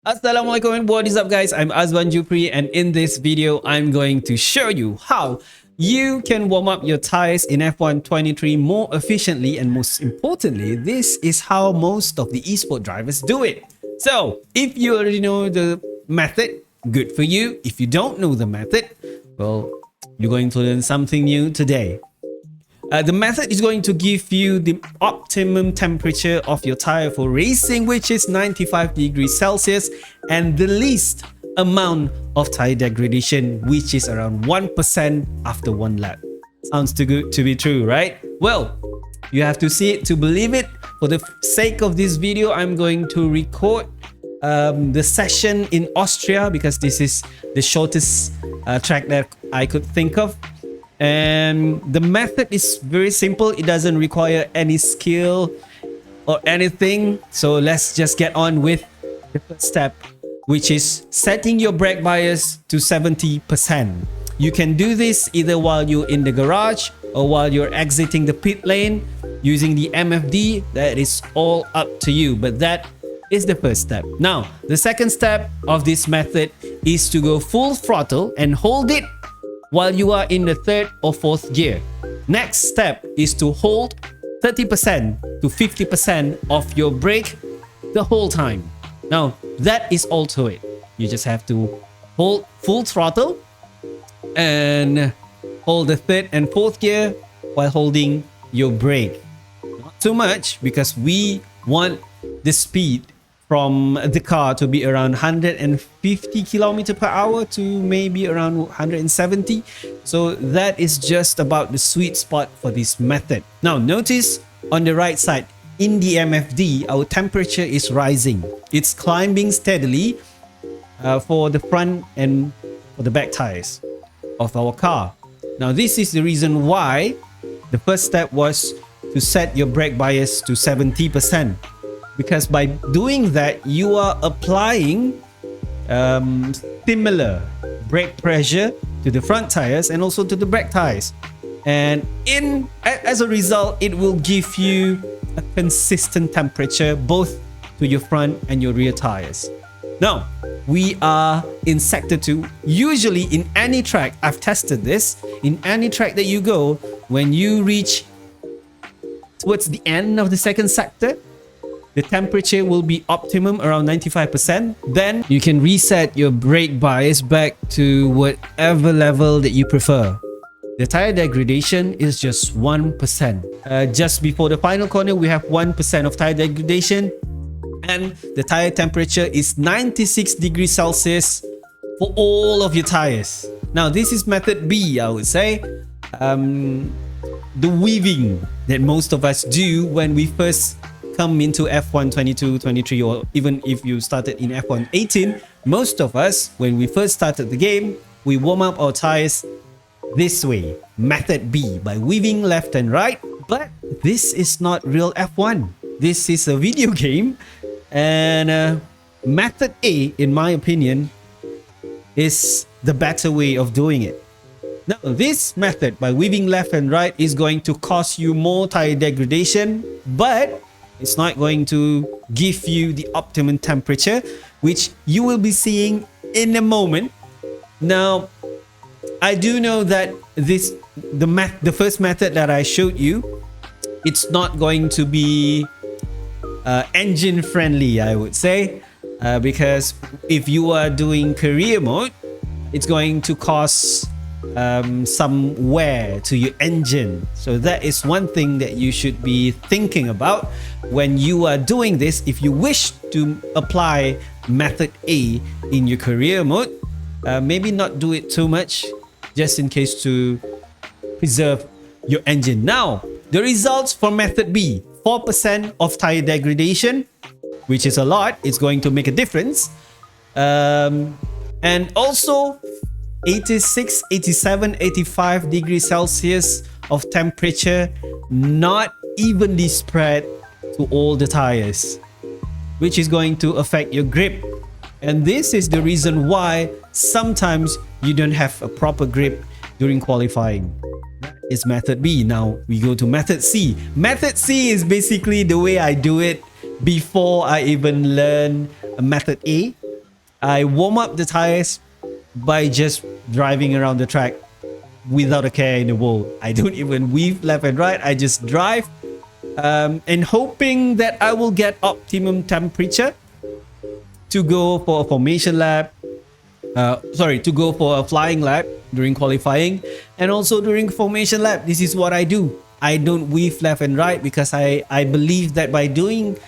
Assalamualaikum and what is up guys, I'm Azwan Juperi, and in this video I'm going to show you how you can warm up your tires in F1 23 more efficiently, and most importantly, this is how most of the esport drivers do it. So if you already know the method, good for you. If you don't know the method, well, you're going to learn something new today. The method is going to give you the optimum temperature of your tire for racing, which is 95 degrees Celsius, and the least amount of tire degradation, which is around 1% after one lap. Sounds too good to be true, right? Well, you have to see it to believe it. For the sake of this video, I'm going to record the session in Austria because this is the shortest track that I could think of. And the method is very simple. It doesn't require any skill or anything. So let's just get on with the first step, which is setting your brake bias to 70%. You can do this either while you're in the garage or while you're exiting the pit lane using the MFD. That is all up to you, but that is the first step. Now, the second step of this method is to go full throttle and hold it while you are in the third or fourth gear. Next step is to hold 30% to 50% of your brake the whole time. Now, that is all to it. You just have to hold full throttle and hold the third and fourth gear while holding your brake. Not too much, because we want the speed from the car to be around 150 km per hour to maybe around 170. So that is just about the sweet spot for this method. Now notice on the right side, in the MFD, our temperature is rising. It's climbing steadily for the front and for the back tires of our car. Now this is the reason why the first step was to set your brake bias to 70%. Because by doing that, you are applying similar brake pressure to the front tires and also to the back tires. And as a result, it will give you a consistent temperature both to your front and your rear tires. Now, we are in sector 2. Usually in any track, I've tested this, in any track that you go, when you reach towards the end of the second sector, the temperature will be optimum around 95%. Then you can reset your brake bias back to whatever level that you prefer. The tire degradation is just 1%. Just before the final corner, we have 1% of tire degradation, and the tire temperature is 96 degrees Celsius for all of your tires. Now this is method B, I would say. The weaving that most of us do when we first come into F1 22, 23, or even if you started in F1 18, most of us, when we first started the game, we warm up our tires this way, method B, by weaving left and right. But this is not real F1. This is a video game, and method A, in my opinion, is the better way of doing it. Now, this method by weaving left and right is going to cause you more tire degradation, but it's not going to give you the optimum temperature, which you will be seeing in a moment. Now, I do know that the first method that I showed you, it's not going to be engine friendly, I would say, because if you are doing career mode, it's going to cause some wear to your engine. So that is one thing that you should be thinking about when you are doing this. If you wish to apply method A in your career mode, maybe not do it too much, just in case to preserve your engine. Now, the results for method B: 4% of tire degradation, which is a lot. It's going to make a difference. And also 86, 87, 85 degrees Celsius of temperature, not evenly spread to all the tires, which is going to affect your grip. And this is the reason why sometimes you don't have a proper grip during qualifying. That is method B. Now we go to method C. Method C is basically the way I do it before I even learn method A. I warm up the tires by just driving around the track without a care in the world. I don't even weave left and right. I just drive and hoping that I will get optimum temperature to go for a formation lap. To go for a flying lap during qualifying and also during formation lap. This is what I do. I don't weave left and right because I believe that by doing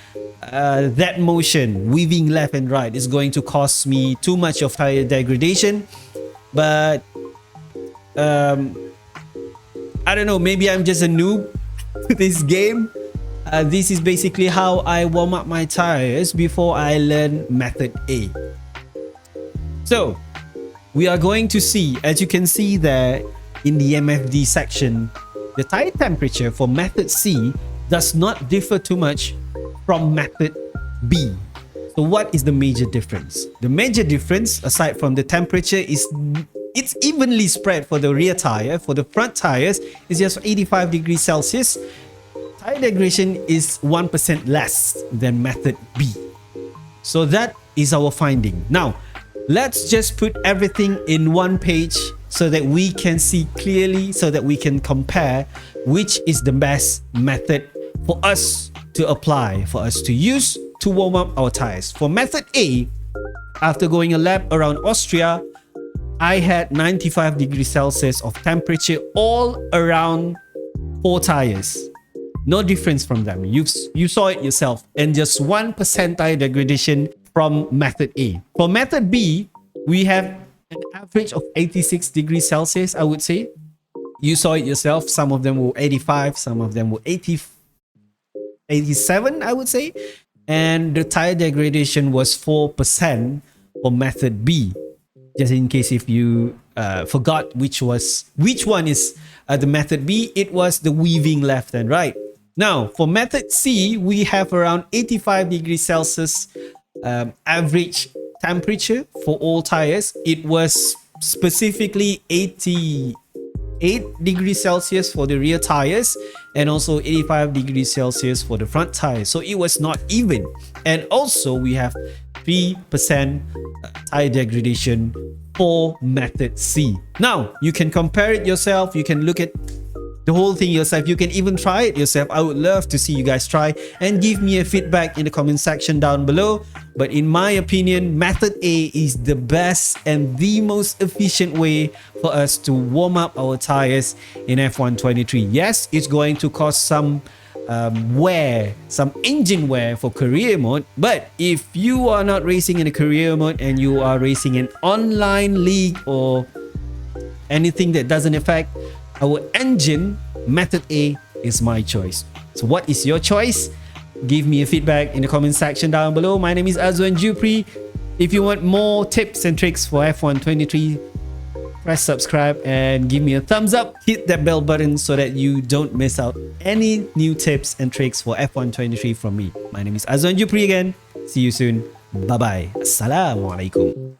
that motion, weaving left and right, is going to cost me too much of tire degradation. But I don't know, maybe I'm just a noob to this game. This is basically how I warm up my tires before I learn method A. So we are going to see, as you can see there in the MFD section, the tire temperature for method C does not differ too much from method B. So what is the major difference? The major difference, aside from the temperature, is it's evenly spread for the rear tire. For the front tires, it's just 85 degrees Celsius. Tire degradation is 1% less than method B. So that is our finding. Now, let's just put everything in one page so that we can see clearly, so that we can compare which is the best method for us to apply, for us to use to warm up our tires. For method A, after going a lap around Austria, I had 95 degrees Celsius of temperature all around 4 tires. No difference from them. You saw it yourself. And just 1% tire degradation from method A. For method B, we have an average of 86 degrees Celsius, I would say. You saw it yourself. Some of them were 85, some of them were 87, I would say. And the tire degradation was 4% for method B. Just in case if you forgot which one is the method B, it was the weaving left and right. Now, for method C, we have around 85 degrees Celsius average temperature for all tires. It was specifically 88 degrees Celsius for the rear tires and also 85 degrees Celsius for the front tires. So it was not even. And also we have 3% tire degradation for method C. Now, you can compare it yourself. You can look at the whole thing yourself. You can even try it yourself. I would love to see you guys try and give me a feedback in the comment section down below. But in my opinion, method A is the best and the most efficient way for us to warm up our tires in F1 23. Yes, it's going to cost some wear, some engine wear for career mode, but if you are not racing in a career mode and you are racing an online league or anything that doesn't affect our engine, method A is my choice. So what is your choice? Give me a feedback in the comment section down below. My name is Azwan Juperi. If you want more tips and tricks for F1 23, press subscribe and give me a thumbs up. Hit that bell button so that you don't miss out any new tips and tricks for F1 23 from me. My name is Azwan Juperi again. See you soon. Bye bye. Assalamualaikum.